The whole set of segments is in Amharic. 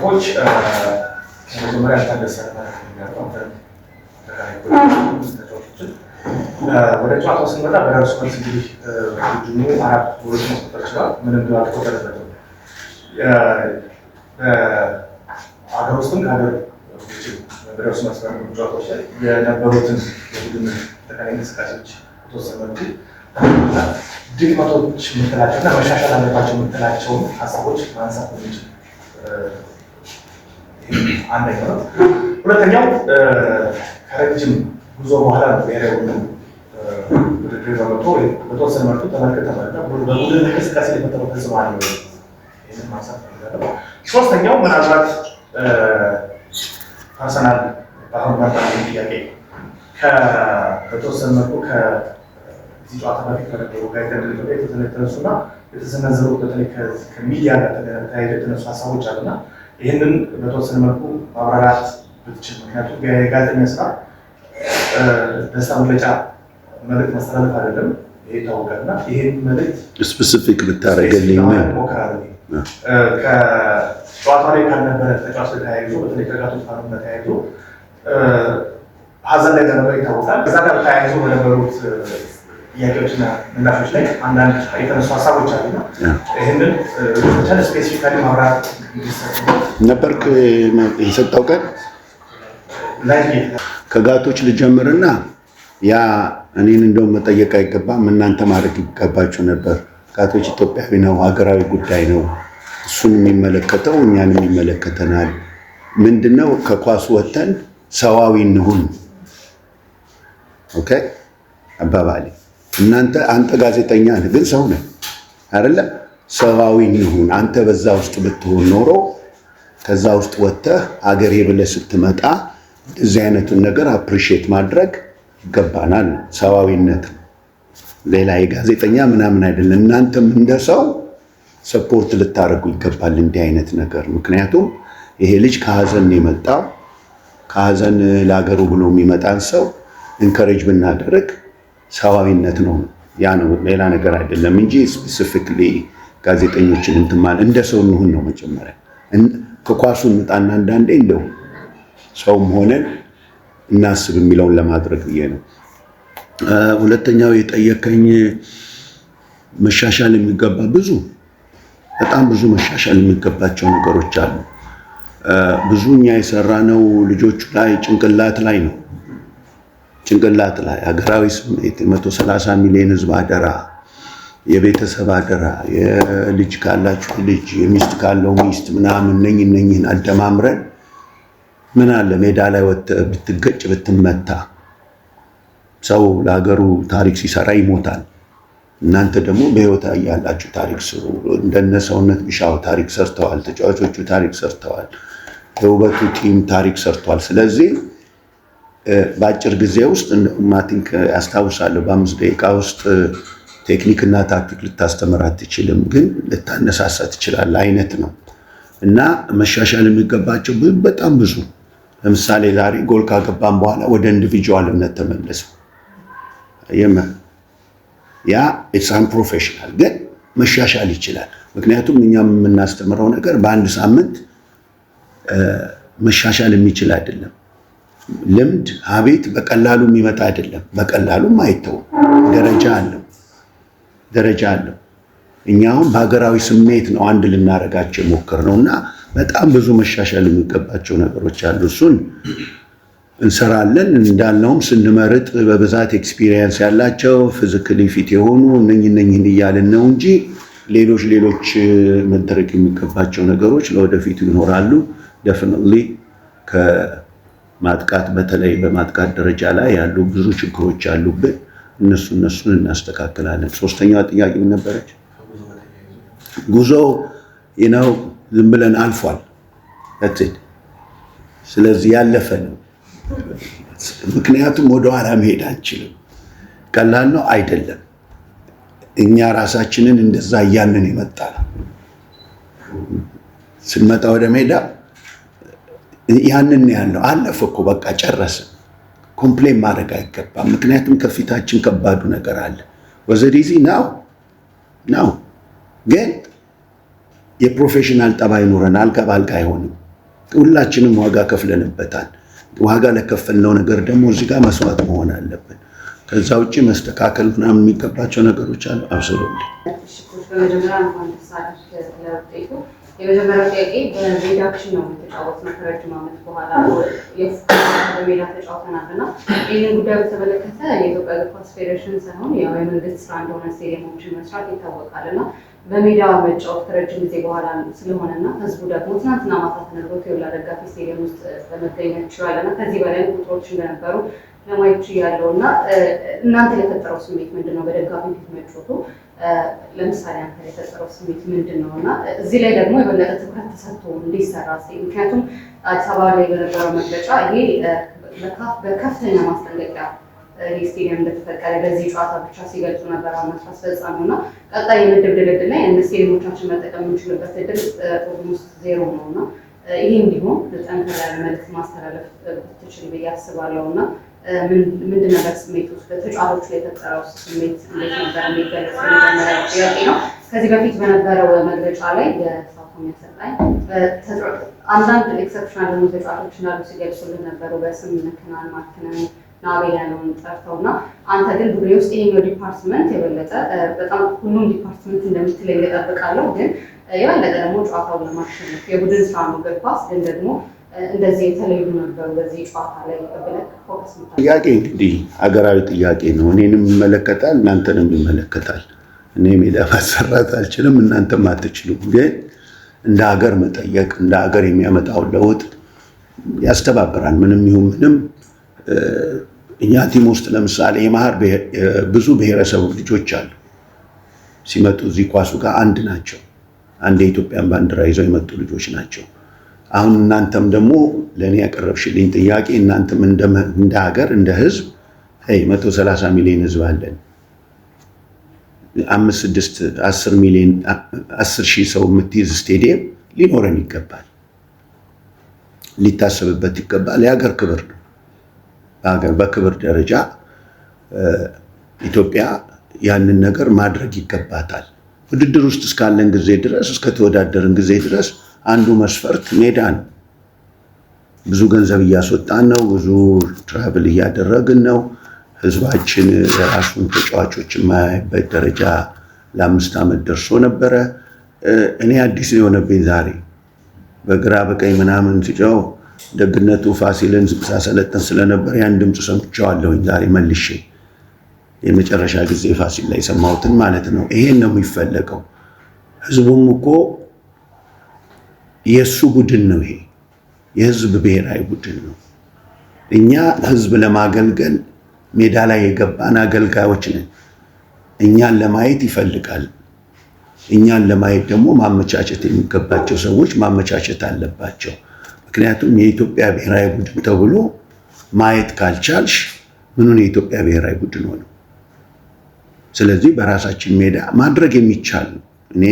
ኮች መጀመሪያ ታደሰ ወደ ጨዋታው ስንመጣ በራሱ መልስ እንግዲህ ቡድኑ አራት ጎሎች ማስቆጠር ችሏል። ምንም ግብ አልተቆጠረበትም። አገር ውስጥም ከሀገር ውጭ በደርሶ መልስ ጨዋታዎች ላይ የነበሩትን የቡድን ተቃራኒ እንቅስቃሴዎች የተወሰነ መልኩ ድክመቶች የምትላቸውና መሻሻል አለባቸው የምትላቸውን ሀሳቦች ማንሳት እንችል አንደኛው ነው። ሁለተኛው ከረጅም ጉዞ በኋላ ብሔራዊ ቡድን ውድድር በመቶ በተወሰነ መልኩ ተመልክተናል። በቡድን እንቅስቃሴ የፈጠረው ተጽዕኖ አለ። ይህንን ማንሳት ፈልጋለሁ። ሶስተኛው ምናልባት ፐርሰናል አሁን መጣ ጥያቄ በተወሰነ መልኩ ከዚህ ጨዋታ በፊት ከነበሩ ጋዜጠኞች የተነሱና የተሰነዘሩ በተለይ ከሚዲያ ጋር ተያይዘው የተነሱ ሀሳቦች አሉና ይህንን በተወሰነ መልኩ ማብራራት ብትችል። ምክንያቱም የጋዜጠኛ ስራ ደስታ መግለጫ መልዕክት ማስተላለፍ አይደለም፣ ይሄ ይታወቃልና ይህን መልዕክት ስፔሲፊክ ብታደርግልኝ ሞክራለሁ። ከጨዋታ ላይ ካልነበረ ተጫዋች ተያይዞ በተለይ ከጋቶች ጋር ተያይዞ ሀዘን ላይ እንደነበረ ይታወቃል። ከዛ ጋር ተያይዞ በነበሩት ጥያቄዎችና ምላሾች ላይ አንዳንድ የተነሱ ሀሳቦች አሉና ይህንን ብቻ ስፔሲፊካሊ ማብራራት ነበርክ የሰጠው ቀን ላይ ከጋቶች ልጀምርና ያ እኔን እንደውም መጠየቅ አይገባም፣ እናንተ ማድረግ ይገባችሁ ነበር። ጋቶች ኢትዮጵያዊ ነው፣ ሀገራዊ ጉዳይ ነው። እሱን የሚመለከተው እኛንም ይመለከተናል። ምንድነው ከኳሱ ወተን ሰዋዊ እንሁን። ኦኬ አባባሌ አንተ ጋዜጠኛ ነህ፣ ግን ሰው ነህ አይደለ? ሰዋዊ እንሁን። አንተ በዛ ውስጥ ብትሆን ኖሮ ከዛ ውስጥ ወጥተህ ሀገሬ ብለህ ስትመጣ እዚህ አይነቱን ነገር አፕሪሺየት ማድረግ ይገባናል። ሰዋዊነት ሌላ የጋዜጠኛ ምናምን አይደለም። እናንተም እንደ ሰው ሰፖርት ልታደርጉ ይገባል እንዲህ አይነት ነገር። ምክንያቱም ይሄ ልጅ ከሀዘን የመጣው ከሀዘን ለሀገሩ ብሎ የሚመጣን ሰው ኢንከሬጅ ብናደርግ ሰዋዊነት ነው። ያ ነው፣ ሌላ ነገር አይደለም እንጂ ስፔሲፊክሊ ጋዜጠኞችን እንትማል እንደ ሰው እንሁን ነው መጀመሪያ። ከኳሱ እንጣና አንዳንዴ እንደው ሰውም ሆነን እናስብ የሚለውን ለማድረግ ብዬ ነው። ሁለተኛው የጠየቀኝ መሻሻል የሚገባ በጣም ብዙ መሻሻል የሚገባቸው ነገሮች አሉ። ብዙ እኛ የሰራነው ልጆቹ ላይ ጭንቅላት ላይ ነው። ጭንቅላት ላይ ሀገራዊ ስሜት፣ 130 ሚሊዮን ህዝብ አደራ፣ የቤተሰብ አደራ፣ የልጅ ካላችሁ ልጅ፣ የሚስት ካለው ሚስት ምናምን እነኝህን አደማምረን ምን አለ ሜዳ ላይ ወጥተህ ብትገጭ ብትመታ፣ ሰው ለሀገሩ ታሪክ ሲሰራ ይሞታል። እናንተ ደግሞ በህይወት ያላችሁ ታሪክ ስሩ። እንደነ ሰውነት ቢሻው ታሪክ ሰርተዋል፣ ተጫዋቾቹ ታሪክ ሰርተዋል፣ የውበቱ ቲም ታሪክ ሰርተዋል። ስለዚህ በአጭር ጊዜ ውስጥ ማቲንክ ያስታውሳለሁ፣ በ5 ደቂቃ ውስጥ ቴክኒክና ታክቲክ ልታስተምር አትችልም፣ ግን ልታነሳሳ ትችላለህ አይነት ነው እና መሻሻል የሚገባቸው በጣም ብዙ። ለምሳሌ ዛሬ ጎል ካገባን በኋላ ወደ ኢንዲቪጁዋልነት ተመለሰ። ያ ኢትስ አንፕሮፌሽናል፣ ግን መሻሻል ይችላል። ምክንያቱም እኛም የምናስተምረው ነገር በአንድ ሳምንት መሻሻል የሚችል አይደለም። ልምድ ሀቢት በቀላሉ የሚመጣ አይደለም፣ በቀላሉም አይተውም። ደረጃ አለው። እኛ አሁን በሀገራዊ ስሜት ነው አንድ ልናደርጋቸው የሞከርነው እና በጣም ብዙ መሻሻል የሚገባቸው ነገሮች አሉ። እሱን እንሰራለን። እንዳልነውም ስንመርጥ በብዛት ኤክስፒሪየንስ ያላቸው ፊዚካሊ ፊት የሆኑ እነኝህን እያልን ነው እንጂ ሌሎች መደረግ የሚገባቸው ነገሮች ለወደፊቱ ይኖራሉ። ዴፊኒትሊ ከማጥቃት በተለይ በማጥቃት ደረጃ ላይ ያሉ ብዙ ችግሮች አሉብን። እነሱን እናስተካክላለን። ሶስተኛዋ ጥያቄ ምን ነበረች? ጉዞ ዝም ብለን አልፏል። ስለዚህ ያለፈ ነው። ምክንያቱም ወደኋላ መሄድ አንችልም። ቀላል ነው አይደለም። እኛ ራሳችንን እንደዛ እያልን የመጣ ነው። ስንመጣ ወደ ሜዳ ያንን ያለው አለፈ እኮ በቃ ጨረስን። ኮምፕሌን ማድረግ አይገባም። ምክንያቱም ከፊታችን ከባዱ ነገር አለ። ወዘዲዚ ነው ግን የፕሮፌሽናል ጠባይ ኖረን አልጋ ባልጋ አይሆንም። ሁላችንም ዋጋ ከፍለንበታል። ዋጋ ለከፈልነው ነገር ደግሞ እዚህ ጋር መስዋዕት መሆን አለብን። ከዛ ውጪ መስተካከል ምናምን የሚገባቸው ነገሮች አሉ። አብሶሉትሊ የመጀመሪያው ጥያቄ በሜዳ አክሽን ነው የተጫወትነው ከረጅም ዓመት በኋላ በሜዳ ተጫውተናል እና ይህንን ጉዳይ በተመለከተ የኢትዮጵያ እግር ኳስ ፌዴሬሽን ሳይሆን ያው የመንግስት ስራ እንደሆነ ስቴዲየሞችን መስራት ይታወቃል እና በሜዳ መጫወት ከረጅም ጊዜ በኋላ ስለሆነና ህዝቡ ደግሞ ትናንትና ማታ ተነግሮት የወላ ደጋፊ ስቴዲየም ውስጥ ለመገኘት ይችላል እና ከዚህ በላይ ቁጥሮች እንደነበሩ ለማየት ያለው እና እናንተ የፈጠረው ስሜት ምንድነው? በደጋፊ ፊት መጫወቱ ለምሳሌ አንተ የፈጠረው ስሜት ምንድነው? እና እዚህ ላይ ደግሞ የበለጠ ትኩረት ተሰጥቶ እንዲሰራ ምክንያቱም አዲስ አበባ ላይ በነበረው መግለጫ ይሄ በከፍተኛ ማስጠንቀቂያ ስቴዲየም እንደተፈቀደ በዚህ ጨዋታ ብቻ ሲገልጹ ነበር አመት አስፈጻሚው እና ቀጣይ የምድብ ድልድል ላይ እነ ስቴዲየሞቻችን መጠቀም የምንችልበት እድል ኦልሞስት ዜሮ ነው እና ይሄ እንዲሆን ጠንከር ያለ መልዕክት ማስተላለፍ ብትችል ብዬ አስባለሁ እና ምንድን ነበር ስሜት ውስጥ በተጫዋቾች ላይ የተፈጠረው ስሜት እንዴት ነበር የሚገለጽ የመጀመሪያው ጥያቄ ነው። ከዚህ በፊት በነበረው መግለጫ ላይ የሳቶም ያሰጣኝ አንዳንድ ኤክሰፕሽናል የሆኑ ተጫዋቾች እንዳሉ ሲገልጹልን ነበሩ በስም መክናን ማክነን ናቤላኑን ጠርተውና አንተ ግን ቡድን ውስጥ ይሄኛው ዲፓርትመንት የበለጠ በጣም ሁሉም ዲፓርትመንት እንደምትለይ እጠብቃለሁ ግን የበለጠ ደግሞ ጨዋታውን ለማሸነፍ የቡድን ስራ ነው እግር ኳስ ግን ደግሞ እንደዚህ የተለዩ ነበሩ በዚህ ጨዋታ ላይ ብለህ ፎከስ ምታደርገው? ጥያቄ እንግዲህ ሀገራዊ ጥያቄ ነው። እኔንም ይመለከታል፣ እናንተንም ይመለከታል። እኔ ሜዳ ማሰራት አልችልም፣ እናንተም አትችሉም። ግን እንደ ሀገር መጠየቅ እንደ ሀገር የሚያመጣውን ለውጥ ያስተባብራል። ምንም ይሁን ምንም እኛ ቲም ውስጥ ለምሳሌ የመሀር ብዙ ብሔረሰብ ልጆች አሉ። ሲመጡ እዚህ ኳሱ ጋር አንድ ናቸው። አንድ የኢትዮጵያን ባንዲራ ይዘው የመጡ ልጆች ናቸው። አሁን እናንተም ደግሞ ለእኔ ያቀረብሽልኝ ጥያቄ እናንተም እንደ ሀገር እንደ ህዝብ 130 ሚሊዮን ህዝብ አለን። 5፣ 6፣ 10 ሚሊዮን 10 ሺህ ሰው የምትይዝ ስቴዲየም ሊኖረን ይገባል፣ ሊታሰብበት ይገባል። የሀገር ክብር ነው። በክብር ደረጃ ኢትዮጵያ ያንን ነገር ማድረግ ይገባታል። ውድድር ውስጥ እስካለን ጊዜ ድረስ እስከተወዳደርን ጊዜ ድረስ አንዱ መስፈርት ሜዳ ነው። ብዙ ገንዘብ እያስወጣን ነው፣ ብዙ ትራቭል እያደረግን ነው። ህዝባችን የራሱን ተጫዋቾች የማያይበት ደረጃ ለ5 ዓመት ደርሶ ነበረ። እኔ አዲስ ነው የሆነብኝ ዛሬ በግራ በቀኝ ምናምን ሲጫው ደግነቱ ፋሲልን ሳሰለጥን ስለነበር ያን ድምፅ ሰምቼዋለሁኝ ዛሬ መልሼ የመጨረሻ ጊዜ ፋሲል ላይ ሰማሁትን ማለት ነው። ይሄን ነው የሚፈለገው። ህዝቡም እኮ የሱ ቡድን ነው። ይሄ የህዝብ ብሔራዊ ቡድን ነው። እኛ ህዝብ ለማገልገል ሜዳ ላይ የገባን አገልጋዮች ነን። እኛን ለማየት ይፈልጋል። እኛን ለማየት ደግሞ ማመቻቸት የሚገባቸው ሰዎች ማመቻቸት አለባቸው። ምክንያቱም የኢትዮጵያ ብሔራዊ ቡድን ተብሎ ማየት ካልቻልሽ ምኑን የኢትዮጵያ ብሔራዊ ቡድን ሆነው? ስለዚህ በራሳችን ሜዳ ማድረግ የሚቻል ነው። እኔ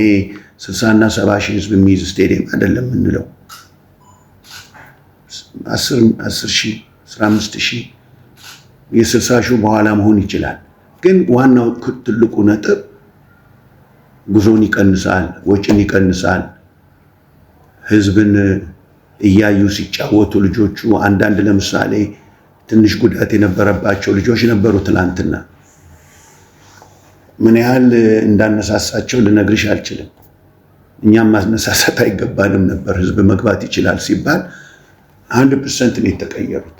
60 እና 70 ሺህ ህዝብ የሚይዝ ስቴዲየም አይደለም የምንለው 10 ሺህ 15 ሺህ የ60 ሺህ በኋላ መሆን ይችላል። ግን ዋናው ትልቁ ነጥብ ጉዞን ይቀንሳል፣ ወጪን ይቀንሳል። ህዝብን እያዩ ሲጫወቱ ልጆቹ አንዳንድ ለምሳሌ ትንሽ ጉዳት የነበረባቸው ልጆች ነበሩ ትናንትና። ምን ያህል እንዳነሳሳቸው ልነግርሽ አልችልም። እኛም ማስነሳሳት አይገባንም ነበር። ህዝብ መግባት ይችላል ሲባል 100% ነው የተቀየሩት።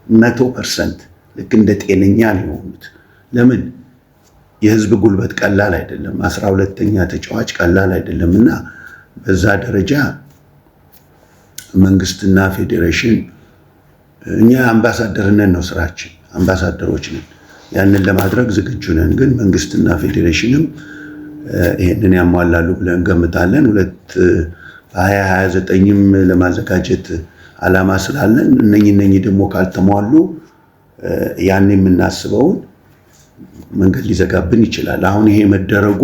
100% ልክ እንደ ጤነኛ ነው የሆኑት። ለምን? የህዝብ ጉልበት ቀላል አይደለም። 12ኛ ተጫዋች ቀላል አይደለም እና በዛ ደረጃ መንግስትና ፌዴሬሽን እኛ አምባሳደርነን ነው ስራችን፣ አምባሳደሮች ነን። ያንን ለማድረግ ዝግጁ ነን። ግን መንግስትና ፌዴሬሽንም ይሄንን ያሟላሉ ብለን ገምታለን። 2029ም ለማዘጋጀት አላማ ስላለን እነኚህ ደግሞ ካልተሟሉ ያን የምናስበውን መንገድ ሊዘጋብን ይችላል። አሁን ይሄ መደረጉ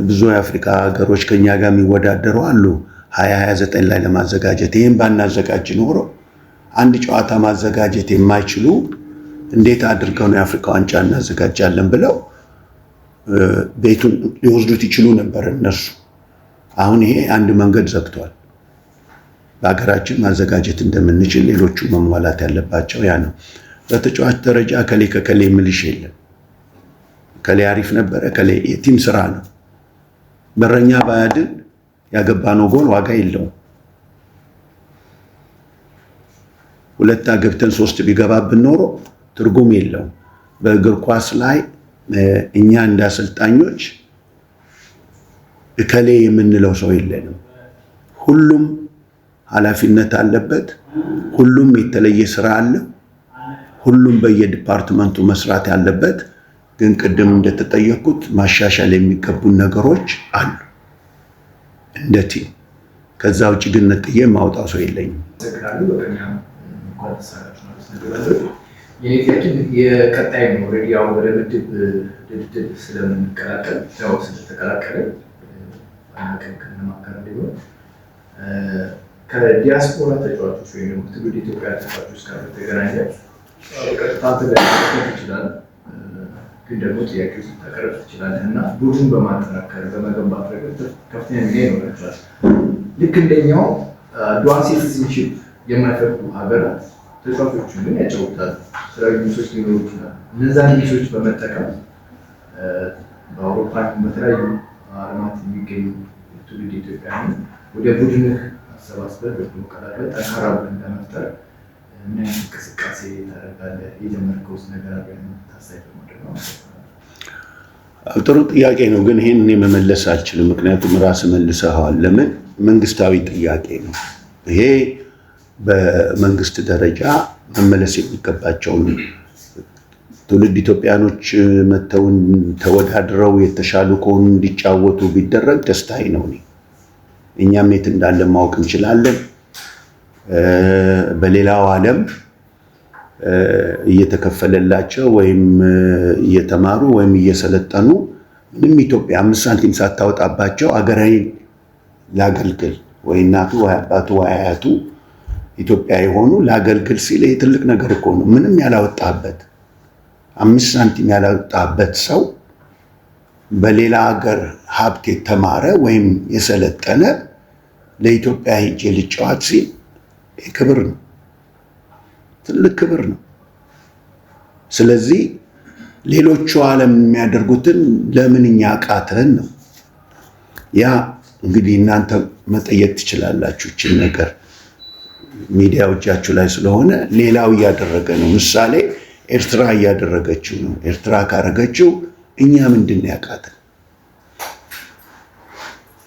ብዙ የአፍሪካ ሀገሮች ከኛ ጋር የሚወዳደሩ አሉ 2029 ላይ ለማዘጋጀት። ይሄን ባናዘጋጅ ኖሮ አንድ ጨዋታ ማዘጋጀት የማይችሉ እንዴት አድርገው ነው የአፍሪካ ዋንጫ እናዘጋጃለን ብለው ቤቱን ሊወስዱት ይችሉ ነበር እነሱ። አሁን ይሄ አንድ መንገድ ዘግቷል። በሀገራችን ማዘጋጀት እንደምንችል ሌሎቹ መሟላት ያለባቸው ያ ነው። በተጫዋች ደረጃ ከሌ ከከሌ ምልሽ የለም። ከሌ አሪፍ ነበረ፣ ከሌ የቲም ስራ ነው። በረኛ ባያድን ያገባነው ጎል ዋጋ የለውም። ሁለት አገብተን 3 ቢገባብን ኖሮ ትርጉም የለውም። በእግር ኳስ ላይ እኛ እንዳሰልጣኞች እከሌ የምንለው ሰው የለንም። ሁሉም ኃላፊነት አለበት። ሁሉም የተለየ ስራ አለው። ሁሉም በየዲፓርትመንቱ መስራት ያለበት። ግን ቅድም እንደተጠየቁት ማሻሻል የሚገቡን ነገሮች አሉ እንደ ቲም። ከዛ ውጭ ግን ነጥዬ ማውጣው ሰው የለኝም። የኢትዮጵያ የቀጣይ ነው ኦሬዲ ያው ወደ ምድብ ድድብ ስለምንቀላቀል ያው ስለተቀላቀለ ከዲያስፖራ ተጫዋቾች ወይም ደግሞ ትውልደ ኢትዮጵያ ተጫዋቾች ጋር በተገናኘ በቀጥታ ተገናኝተን ይችላል። ግን ደግሞ ጥያቄዎች ታቀርብ ትችላለህ እና ቡድን በማጠናከር በመገንባት ረገድ ከፍተኛ ሚና ይኖራቸዋል። ልክ እንደኛው ዱዋል ሲቲዝንሺፕ የማይፈቅዱ ሀገራት ተጫዋቾችን ግን ያጫውታል። የተለያዩ ሚሶች ሊኖሩ ይችላል። እነዛን ሚሶች በመጠቀም በአውሮፓ በተለያዩ ዓለማት የሚገኙ ትውልደ ኢትዮጵያውያን ወደ ቡድንህ አሰባስበህ በመቀላቀል ጠንካራ ቡድን ለመፍጠር ምን አይነት እንቅስቃሴ ታደርጋለህ? የጀመርከውስ ነገር አለ ታሳቢ በማድረግ ነው? ጥሩ ጥያቄ ነው፣ ግን ይሄን እኔ መመለስ አልችልም። ምክንያቱም ራስህ መልሰኸዋል። ለምን? መንግስታዊ ጥያቄ ነው ይሄ። በመንግስት ደረጃ መመለስ የሚገባቸውን ትውልድ ኢትዮጵያኖች መተው ተወዳድረው የተሻሉ ከሆኑ እንዲጫወቱ ቢደረግ ደስታዬ ነው። እኛም የት እንዳለ ማወቅ እንችላለን። በሌላው ዓለም እየተከፈለላቸው ወይም እየተማሩ ወይም እየሰለጠኑ ምንም ኢትዮጵያ 5 ሳንቲም ሳታወጣባቸው አገራዊ ላገልግል ወይ እናቱ ወይ አባቱ ወይ አያቱ ኢትዮጵያ የሆኑ ላገልግል ሲል ትልቅ ነገር እኮ ነው። ምንም ያላወጣበት 5 ሳንቲም ያላወጣበት ሰው በሌላ ሀገር ሀብት የተማረ ወይም የሰለጠነ ለኢትዮጵያ ሄጄ ልጫወት ሲል ክብር ነው፣ ትልቅ ክብር ነው። ስለዚህ ሌሎቹ ዓለም የሚያደርጉትን ለምን እኛ አቃተን ነው። ያ እንግዲህ እናንተ መጠየቅ ትችላላችሁ። እችን ነገር ሚዲያው እጃችሁ ላይ ስለሆነ ሌላው እያደረገ ነው። ምሳሌ ኤርትራ እያደረገችው ነው። ኤርትራ ካረገችው እኛ ምንድነው ያቃተን?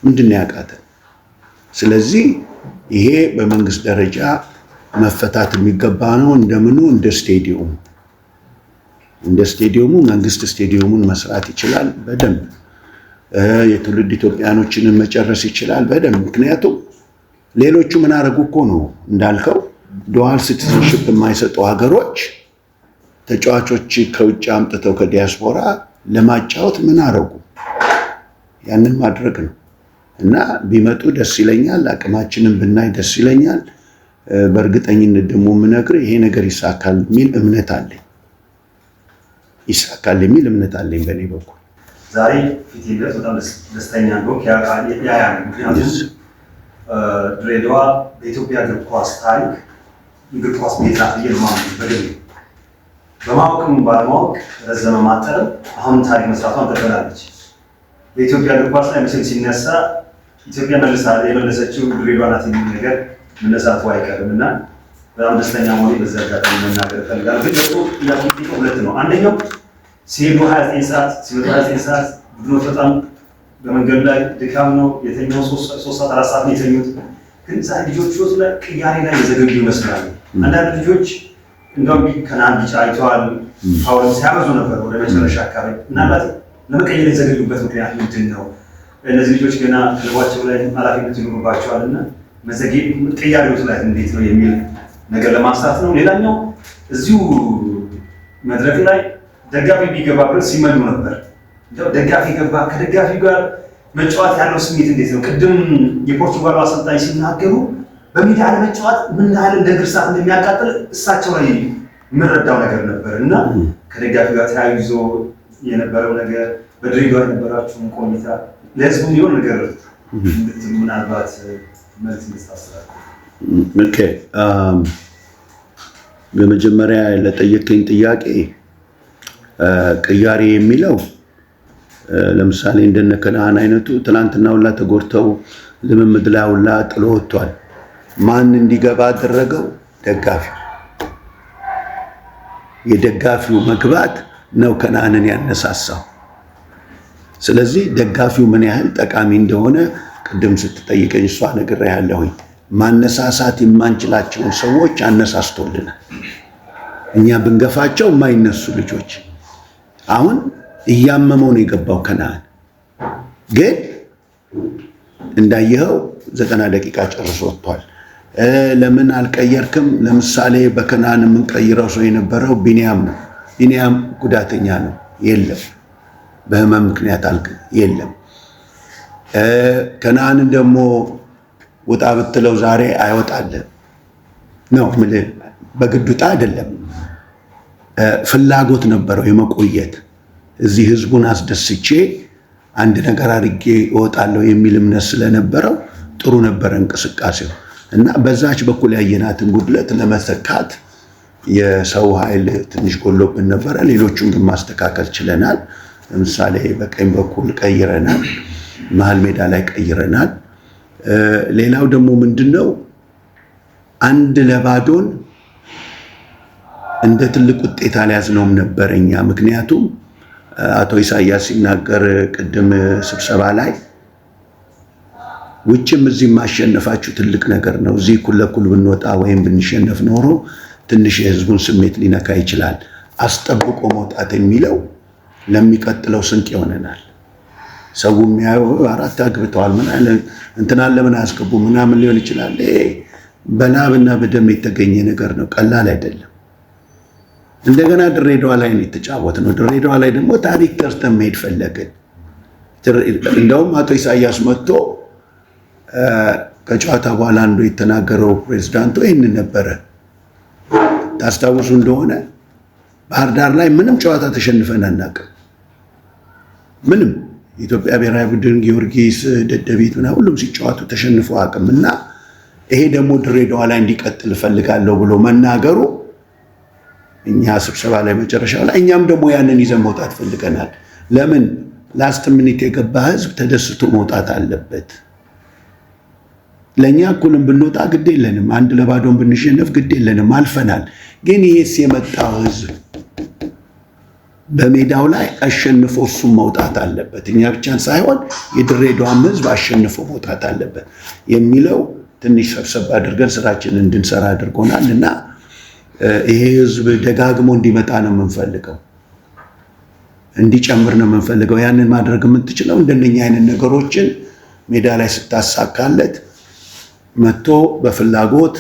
ምንድነው ያቃተን? ስለዚህ ይሄ በመንግስት ደረጃ መፈታት የሚገባ ነው። እንደምኑ እንደ ስቴዲየሙ መንግስት ስቴዲየሙን መስራት ይችላል በደንብ። የትውልድ ኢትዮጵያኖችን መጨረስ ይችላል በደንብ። ምክንያቱም ሌሎቹ ምን አደረጉ እኮ ነው እንዳልከው፣ ዱዋል ሲቲዝንሺፕ የማይሰጡ ሀገሮች ተጫዋቾች ከውጭ አምጥተው ከዲያስፖራ ለማጫወት ምን አደረጉ? ያንን ማድረግ ነው። እና ቢመጡ ደስ ይለኛል። አቅማችንን ብናይ ደስ ይለኛል። በእርግጠኝነት ደግሞ የምነግርህ ይሄ ነገር ይሳካል የሚል እምነት አለኝ። ይሳካል የሚል እምነት አለኝ በእኔ በኩል። ዛሬ ፊት ይለት በጣም ደስተኛ ነው ያ ምክንያቱም ድሬዳዋ በኢትዮጵያ እግር ኳስ ታሪክ እግር ኳስ ቤት ናት ብዬ ነው የማምነው። በግሌ በማወቅም ባለማወቅ ረዘመ ማጠርም አሁን ታሪክ መስራቷን ቀጥላለች። በኢትዮጵያ እግር ኳስ ላይ ምስል ሲነሳ ኢትዮጵያ የመለሰችው ድሬዳዋ ናት የሚል ነገር መነሳቱ አይቀርም እና በጣም ደስተኛ መሆኔ በዚህ አጋጣሚ መናገር እፈልጋለሁ። ግን ደግሞ ጥያቄ ሁለት ነው። አንደኛው ሲሄዱ 29 ሰዓት ሲመጡ 29 ሰዓት ቡድኖች በጣም በመንገድ ላይ ድካም ነው የተኛው። 3 ሰዓት 4 ሰዓት ነው የተኙት። ግን ዛሬ ልጆች ወጥ ላይ ቅያሬ ላይ የዘገዩ ይመስላሉ። አንዳንድ ልጆች እንደውም ከናን ቢጫ አይተዋል። ፋውል ሲያበዙ ነበር ወደ መጨረሻ አካባቢ። ምናልባት ለመቀየር የዘገዩበት ምክንያት ምንድን ነው? እነዚህ ልጆች ገና ክለባቸው ላይ ኃላፊነት ይኖርባቸዋል እና መዘግየት ቅያሬዎች ላይ እንዴት ነው የሚል ነገር ለማንሳት ነው። ሌላኛው እዚሁ መድረክ ላይ ደጋፊ ቢገባበት ሲመኙ ነበር። ደጋፊ ገባ፣ ከደጋፊ ጋር መጫወት ያለው ስሜት እንዴት ነው? ቅድም የፖርቱጋሉ አሰልጣኝ ሲናገሩ በሜዳ ለመጫወት ምን ያህል እንደ ግርሳት እንደሚያቃጥል እሳቸው ላይ የምረዳው ነገር ነበር እና ከደጋፊ ጋር ተያይዞ የነበረው ነገር በድሬዳዋ የነበራችሁን ቆይታ ለህዝቡ የሚሆን ነገር ምናልባት መልስ መስጠት ኦኬ በመጀመሪያ ለጠየቀኝ ጥያቄ ቅያሬ የሚለው ለምሳሌ እንደነ ከነዓን አይነቱ ትናንትና ሁላ ተጎርተው ልምምድ ላይ ሁላ ጥሎ ወጥቷል። ማን እንዲገባ አደረገው? ደጋፊው። የደጋፊው መግባት ነው ከነዓንን ያነሳሳው። ስለዚህ ደጋፊው ምን ያህል ጠቃሚ እንደሆነ ቅድም ስትጠይቀኝ እሷ ነግሬሃለሁኝ። ማነሳሳት የማንችላቸውን ሰዎች አነሳስቶልናል። እኛ ብንገፋቸው የማይነሱ ልጆች አሁን እያመመው ነው የገባው ከነዓን። ግን እንዳየኸው 90 ደቂቃ ጨርሶ ወጥቷል። ለምን አልቀየርክም? ለምሳሌ በከነዓን የምንቀይረው ሰው የነበረው ቢኒያም ነው። ቢኒያም ጉዳተኛ ነው፣ የለም። በህመም ምክንያት የለም። ከነዓንን ደግሞ ውጣ ብትለው ዛሬ አይወጣልም ነው የምልህ። በግድ ውጣ አይደለም፣ ፍላጎት ነበረው የመቆየት። እዚህ ህዝቡን አስደስቼ አንድ ነገር አድርጌ እወጣለሁ የሚል እምነት ስለነበረው ጥሩ ነበረ እንቅስቃሴው እና በዛች በኩል ያየናትን ጉድለት ለመተካት የሰው ኃይል ትንሽ ጎሎብን ነበረ። ሌሎቹን ግን ማስተካከል ችለናል። ለምሳሌ በቀኝ በኩል ቀይረናል፣ መሀል ሜዳ ላይ ቀይረናል። ሌላው ደግሞ ምንድነው 1-0 እንደ ትልቅ ውጤት አልያዝነውም ነበረኛ። ምክንያቱም አቶ ኢሳያስ ሲናገር ቅድም ስብሰባ ላይ ውጭም እዚህ ማሸነፋችሁ ትልቅ ነገር ነው፣ እዚህ እኩል ለእኩል ብንወጣ ወይም ብንሸነፍ ኖሮ ትንሽ የህዝቡን ስሜት ሊነካ ይችላል። አስጠብቆ መውጣት የሚለው ለሚቀጥለው ስንቅ ይሆነናል። ሰው የሚያየው 4 አግብተዋል ምን አለ እንትናን ለምን አያስገቡ ምናምን ሊሆን ይችላል። በላብና በደም የተገኘ ነገር ነው፣ ቀላል አይደለም። እንደገና ድሬዳዋ ላይ ነው የተጫወትነው። ድሬዳዋ ላይ ደግሞ ታሪክ ተርተን መሄድ ፈለግን። እንደውም አቶ ኢሳያስ መጥቶ ከጨዋታ በኋላ አንዱ የተናገረው ፕሬዝዳንቱ ይህንን ነበረ። ታስታውሱ እንደሆነ ባህር ዳር ላይ ምንም ጨዋታ ተሸንፈን አናውቅም። ምንም የኢትዮጵያ ብሔራዊ ቡድን ጊዮርጊስ፣ ደደቢት ምናምን ሁሉም ሲጫወቱ ተሸንፎ አቅም እና ይሄ ደግሞ ድሬዳዋ ላይ እንዲቀጥል እፈልጋለሁ ብሎ መናገሩ እኛ ስብሰባ ላይ መጨረሻው ላይ እኛም ደግሞ ያንን ይዘን መውጣት ፈልገናል። ለምን ላስት ሚኒት የገባ ህዝብ ተደስቶ መውጣት አለበት። ለኛ እኩልም ብንወጣ ግድ የለንም፣ 1-0 ብንሸነፍ ግድ የለንም፣ አልፈናል። ግን ይሄስ የመጣው ህዝብ በሜዳው ላይ አሸንፎ እሱም መውጣት አለበት፣ እኛ ብቻን ሳይሆን የድሬዳዋም ህዝብ አሸንፎ መውጣት አለበት የሚለው ትንሽ ሰብሰብ አድርገን ስራችንን እንድንሰራ አድርጎናል እና ይሄ ህዝብ ደጋግሞ እንዲመጣ ነው የምንፈልገው፣ እንዲጨምር ነው የምንፈልገው። ያንን ማድረግ የምትችለው እንደነኛ አይነት ነገሮችን ሜዳ ላይ ስታሳካለት መጥቶ በፍላጎት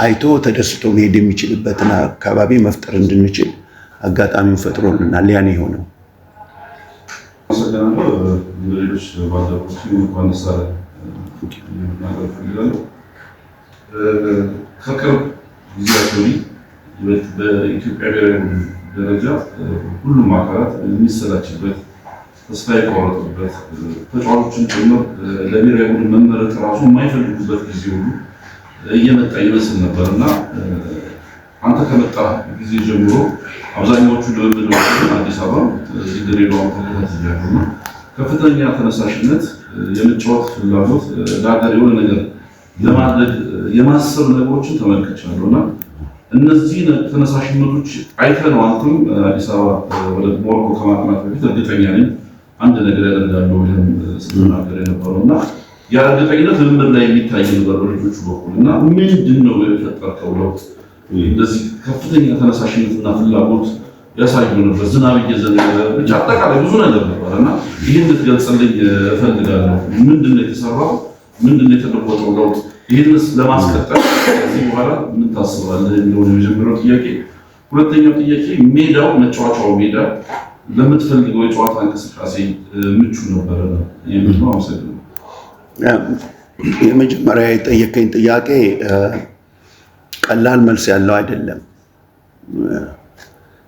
አይቶ ተደስቶ መሄድ የሚችልበትን አካባቢ መፍጠር እንድንችል አጋጣሚውን ፈጥሮልናል። ያን የሆነው ሌሎች ባልደረቦች እንኳን ደስ አለ ማለት ፈልጋለሁ። ከቅርብ ጊዜያት ወዲህ በኢትዮጵያ ብሔራዊ ደረጃ ሁሉም አካላት የሚሰላችበት ተስፋ የቆረጡበት ተጫዋቾችን ጭምር ለብሔራዊ ቡድን መመረጥ ራሱ የማይፈልጉበት ጊዜ ሁሉ እየመጣ ይመስል ነበር እና አንተ ከመጣ ጊዜ ጀምሮ አብዛኛዎቹ ልምምዶች አዲስ አበባ ድሬዳዋ ተከታትያለሁና ከፍተኛ ተነሳሽነት፣ የመጫወት ፍላጎት፣ ለሀገር የሆነ ነገር ለማድረግ የማሰብ ነገሮችን ተመልክቻለሁና እነዚህ ተነሳሽነቶች አይተነው አንተም አዲስ አበባ ወደ ሞሮኮ ከማቅናት በፊት እርግጠኛ ነኝ አንድ ነገር ያደርጋለሁ ብለን ስትናገር የነበረው እና ያ እርግጠኝነት ልምምድ ላይ የሚታይ ነበር በልጆቹ በኩል እና ምንድን ነው የፈጠርከው ለውጥ? እንደዚህ ከፍተኛ ተነሳሽነትና ፍላጎት ያሳዩ ነበር። ዝናብ እየዘነበ ብቻ አጠቃላይ ብዙ ነገር ነበር እና ይህን እንድትገልጽልኝ እፈልጋለሁ። ምንድን ነው የተሰራው? ምንድን ነው የተለወጠው ለውጥ? ይህንስ ለማስቀጠል ከዚህ በኋላ ምን ታስባለህ የሚለውን የመጀመሪያው ጥያቄ። ሁለተኛው ጥያቄ ሜዳው መጫወቻው ሜዳ ለምትፈልገው የጨዋታ እንቅስቃሴ ምቹ ነበረ የሚል ነው። አመሰግናለሁ። የመጀመሪያ የጠየቀኝ ጥያቄ ቀላል መልስ ያለው አይደለም።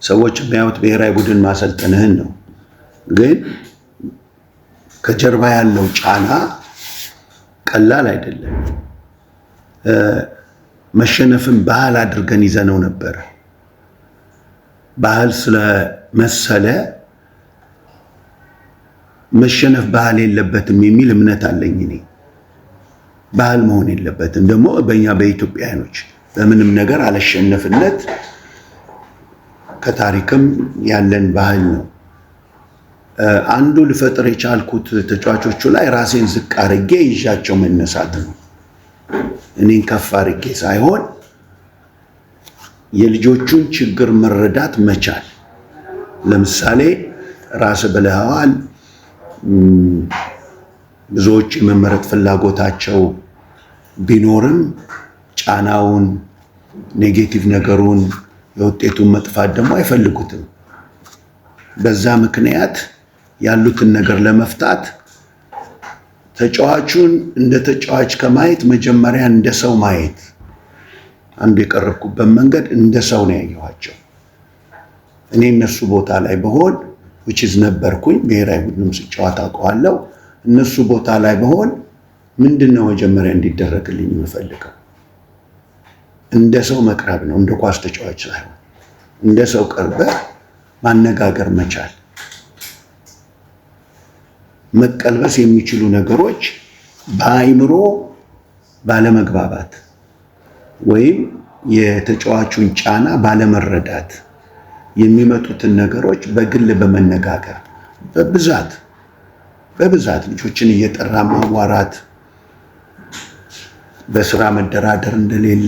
ሰዎች የሚያዩት ብሔራዊ ቡድን ማሰልጠንህን ነው። ግን ከጀርባ ያለው ጫና ቀላል አይደለም። መሸነፍን ባህል አድርገን ይዘነው ነበር። ባህል ስለመሰለ መሸነፍ ባህል የለበትም የሚል እምነት አለኝ እኔ። ባህል መሆን የለበትም ደግሞ በእኛ በኢትዮጵያኖች በምንም ነገር አለሸነፍነት ከታሪክም ያለን ባህል ነው። አንዱ ልፈጥር የቻልኩት ተጫዋቾቹ ላይ ራሴን ዝቅ አድርጌ ይዣቸው መነሳት ነው። እኔን ከፍ አድርጌ ሳይሆን የልጆቹን ችግር መረዳት መቻል። ለምሳሌ ራስ ብለዋል፣ ብዙዎች የመመረጥ ፍላጎታቸው ቢኖርም ጫናውን፣ ኔጌቲቭ ነገሩን፣ የውጤቱን መጥፋት ደግሞ አይፈልጉትም። በዛ ምክንያት ያሉትን ነገር ለመፍታት ተጫዋቹን እንደ ተጫዋች ከማየት መጀመሪያ እንደ ሰው ማየት፣ አንዱ የቀረብኩበት መንገድ እንደ ሰው ነው ያየኋቸው። እኔ እነሱ ቦታ ላይ በሆን which is ነበርኩኝ፣ ብሔራዊ ቡድንም ስጫወት አውቀዋለሁ። እነሱ ቦታ ላይ በሆን ምንድነው መጀመሪያ እንዲደረግልኝ የምፈልገው? እንደ ሰው መቅረብ ነው፣ እንደ ኳስ ተጫዋች ሳይሆን እንደ ሰው ቀርበህ ማነጋገር መቻል። መቀልበስ የሚችሉ ነገሮች በአይምሮ ባለመግባባት ወይም የተጫዋቹን ጫና ባለመረዳት የሚመጡትን ነገሮች በግል በመነጋገር በብዛት ልጆችን እየጠራ ማዋራት፣ በስራ መደራደር እንደሌለ፣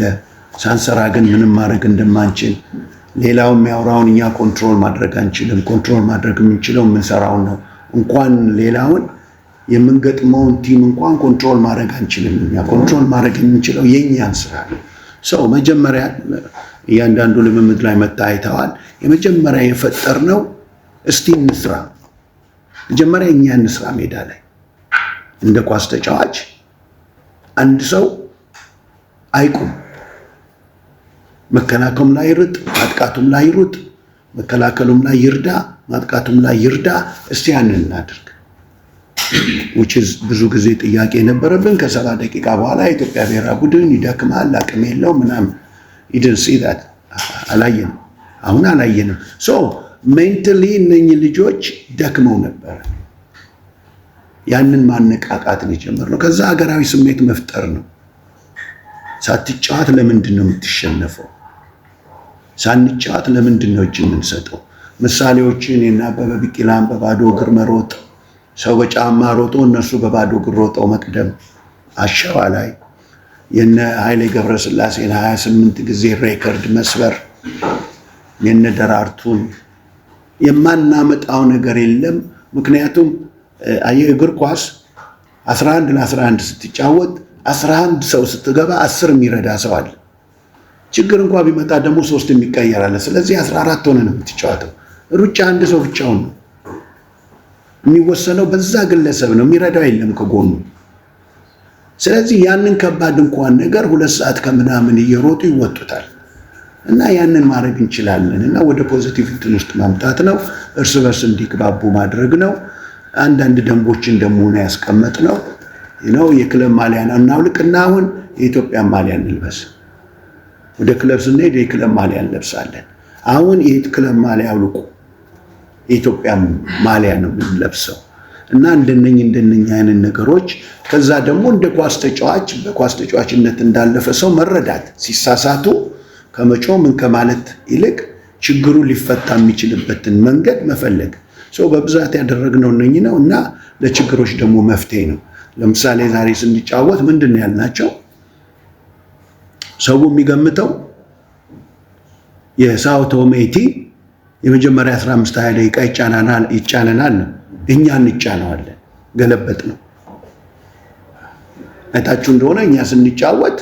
ሳንሰራ ግን ምንም ማድረግ እንደማንችል፣ ሌላው የሚያወራውን እኛ ኮንትሮል ማድረግ አንችልም። ኮንትሮል ማድረግ የምንችለው የምንሰራውን ነው። እንኳን ሌላውን የምንገጥመውን ቲም እንኳን ኮንትሮል ማድረግ አንችልም። እኛ ኮንትሮል ማድረግ የምንችለው የኛን ስራ ነው። ሰው መጀመሪያ እያንዳንዱ ልምምድ ላይ መታየተዋል። የመጀመሪያ የፈጠርነው እስቲ እንስራ፣ መጀመሪያ እኛ እንስራ። ሜዳ ላይ እንደ ኳስ ተጫዋች አንድ ሰው አይቁም፣ መከላከሉም ላይ ይርጥ፣ ማጥቃቱም ላይ ይሩጥ፣ መከላከሉም ላይ ይርዳ፣ ማጥቃቱም ላይ ይርዳ። እስቲ ያንን እናድርግ። which is ብዙ ጊዜ ጥያቄ ነበረብን። ከ70 ደቂቃ በኋላ የኢትዮጵያ ብሔራዊ ቡድን ይደክማል፣ አቅም የለው ምናምን didn't see that አላየንም። አሁን አላየንም። so ሜንታሊ እነኚህ ልጆች ደክመው ነበር። ያንን ማነቃቃት ነው የጀመርነው። ከዛ ሀገራዊ ስሜት መፍጠር ነው። ሳትጫወት ለምንድን ነው የምትሸነፈው? ሳንጫወት ለምንድን ነው እጅ የምንሰጠው? ምሳሌዎችን የእነ አበበ ቢቂላን በባዶ እግር መሮጥ፣ ሰው በጫማ ሮጦ እነሱ በባዶ እግር ሮጠው መቅደም፣ አሸዋ ላይ የነ ኃይሌ ገብረስላሴን 28 ጊዜ ሬከርድ መስበር፣ የነ ደራርቱን የማናመጣው ነገር የለም። ምክንያቱም እግር ኳስ 11 ለ11 ስትጫወት 11 ሰው ስትገባ 10 የሚረዳ ሰው አለ። ችግር እንኳን ቢመጣ ደግሞ 3 የሚቀየር አለ። ስለዚህ 14 ሆነ ነው የምትጫወተው። ሩጫ አንድ ሰው ብቻውን ነው የሚወሰነው፣ በዛ ግለሰብ ነው፣ የሚረዳው የለም ከጎኑ። ስለዚህ ያንን ከባድ እንኳን ነገር 2 ሰዓት ከምናምን እየሮጡ ይወጡታል። እና ያንን ማድረግ እንችላለን። እና ወደ ፖዚቲቭ እንትን ውስጥ ማምጣት ነው። እርስ በርስ እንዲግባቡ ማድረግ ነው። አንዳንድ ደንቦችን ደግሞ ነው ያስቀመጥነው። የክለብ ማሊያን እናውልቅና አሁን የኢትዮጵያ ማሊያ እንልበስ። ወደ ክለብ ስንሄድ የክለብ ማሊያ እንለብሳለን። አሁን የክለብ ማሊያ አውልቁ፣ የኢትዮጵያ ማሊያ ነው የምንለብሰው። እና እንደነኝ አይነት ነገሮች። ከዛ ደግሞ እንደ ኳስ ተጫዋች በኳስ ተጫዋችነት እንዳለፈ ሰው መረዳት፣ ሲሳሳቱ ከመጮ ምን ከማለት ይልቅ ችግሩ ሊፈታ የሚችልበትን መንገድ መፈለግ። ሰው በብዛት ያደረግነው እነኚህ ነው። እና ለችግሮች ደግሞ መፍትሄ ነው። ለምሳሌ ዛሬ ስንጫወት ምንድን ያልናቸው? ሰው የሚገምተው የሳኦ ቶሜቲ የመጀመሪያ 15-20 ደቂቃ ይጫነናል፣ እኛ እንጫነዋለን። ገለበጥ ነው። አይታችሁ እንደሆነ እኛ ስንጫወት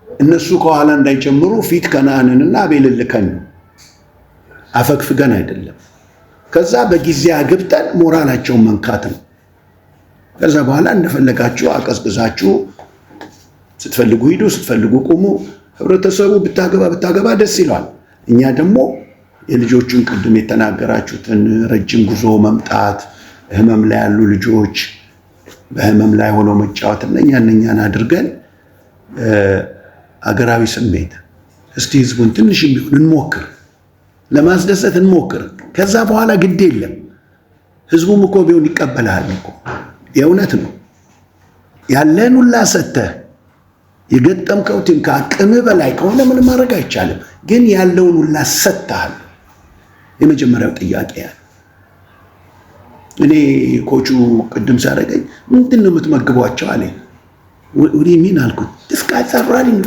እነሱ ከኋላ እንዳይጨምሩ ፊት ከነአንንና አቤልን ልከን ነው፣ አፈግፍገን አይደለም። ከዛ በጊዜ አግብጠን ሞራላቸውን መንካት ነው። ከዛ በኋላ እንደፈለጋችሁ አቀዝቅዛችሁ ስትፈልጉ ሂዱ፣ ስትፈልጉ ቁሙ። ህብረተሰቡ ብታገባ ደስ ይለዋል። እኛ ደግሞ የልጆቹን ቅድም የተናገራችሁትን ረጅም ጉዞ መምጣት፣ ህመም ላይ ያሉ ልጆች በህመም ላይ ሆኖ መጫወት እነኛን አድርገን አገራዊ ስሜት እስቲ ህዝቡን ትንሽ ቢሆን እንሞክር፣ ለማስደሰት እንሞክር። ከዛ በኋላ ግድ የለም ህዝቡም እኮ ቢሆን ይቀበላል እኮ። የእውነት ነው። ያለን ሁላ ሰጥተህ የገጠምከው ቲም ከአቅምህ በላይ ከሆነ ምንም ማድረግ አይቻልም። ግን ያለውን ሁላ ሰጥተሃል። የመጀመሪያው ጥያቄ ያለ እኔ ኮቹ ቅድም ሲያደርገኝ ምንድን ነው የምትመግቧቸው አለኝ። ወዲ ሚን አልኩት። this guys are running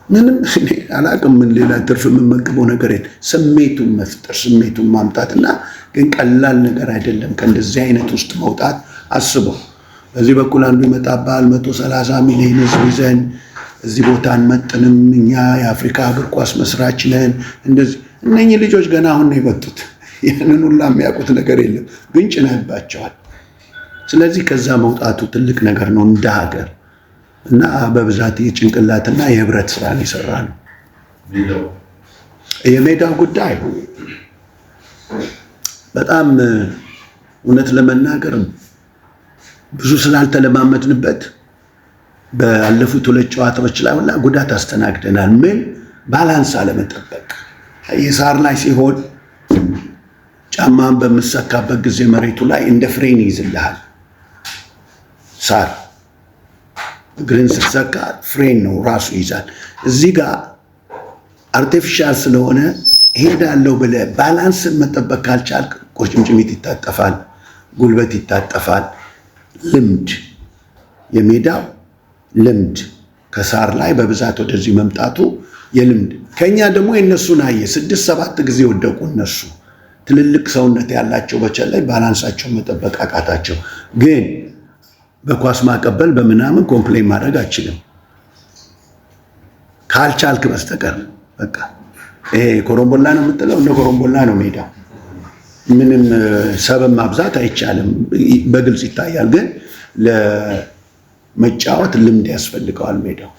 ምንም እኔ አላውቅም። ምን ሌላ ትርፍ የምመግበው ነገር የለም። ስሜቱን መፍጠር፣ ስሜቱን ማምጣትና ግን ቀላል ነገር አይደለም ከእንደዚህ አይነት ውስጥ መውጣት። አስበው በዚህ በኩል አንዱ ይመጣባል 130 ሚሊዮን ህዝብ ይዘን እዚህ ቦታ አንመጥንም፣ እኛ የአፍሪካ እግር ኳስ መስራች ነን። እንደዚህ እነኚህ ልጆች ገና አሁን ነው የመጡት። ያንን ሁላ የሚያውቁት ነገር የለም፣ ግን ጭነህባቸዋል። ስለዚህ ከዛ መውጣቱ ትልቅ ነገር ነው እንደ ሀገር እና በብዛት የጭንቅላትና የህብረት ስራን ይሰራ ነው። የሜዳው ጉዳይ በጣም እውነት ለመናገር ብዙ ስላልተለማመድንበት ባለፉት 2 ጨዋታዎች ላይ ሁላ ጉዳት አስተናግደናል። ምን ባላንስ አለመጠበቅ። የሳር ላይ ሲሆን ጫማን በምሰካበት ጊዜ መሬቱ ላይ እንደ ፍሬን ይይዝልሃል። ሳር እግርን ስትሰካ ፍሬን ነው ራሱ ይዛል። እዚህ ጋር አርቲፊሻል ስለሆነ ሄዳለሁ ብለህ ባላንስን መጠበቅ ካልቻልክ ቁርጭምጭሚት ይታጠፋል፣ ጉልበት ይታጠፋል። ልምድ የሜዳው ልምድ ከሳር ላይ በብዛት ወደዚህ መምጣቱ የልምድ ከኛ ደግሞ የነሱን አየ 6-7 ጊዜ ወደቁ። እነሱ ትልልቅ ሰውነት ያላቸው በቸላይ ባላንሳቸው መጠበቅ አቃታቸው። ግን በኳስ ማቀበል በምናምን ኮምፕሌን ማድረግ አችልም ካልቻልክ በስተቀር። በቃ ይሄ ኮሮምቦላ ነው የምትለው እንደ ኮሮምቦላ ነው ሜዳው። ምንም ሰበብ ማብዛት አይቻልም፣ በግልጽ ይታያል። ግን ለመጫወት ልምድ ያስፈልገዋል ሜዳው።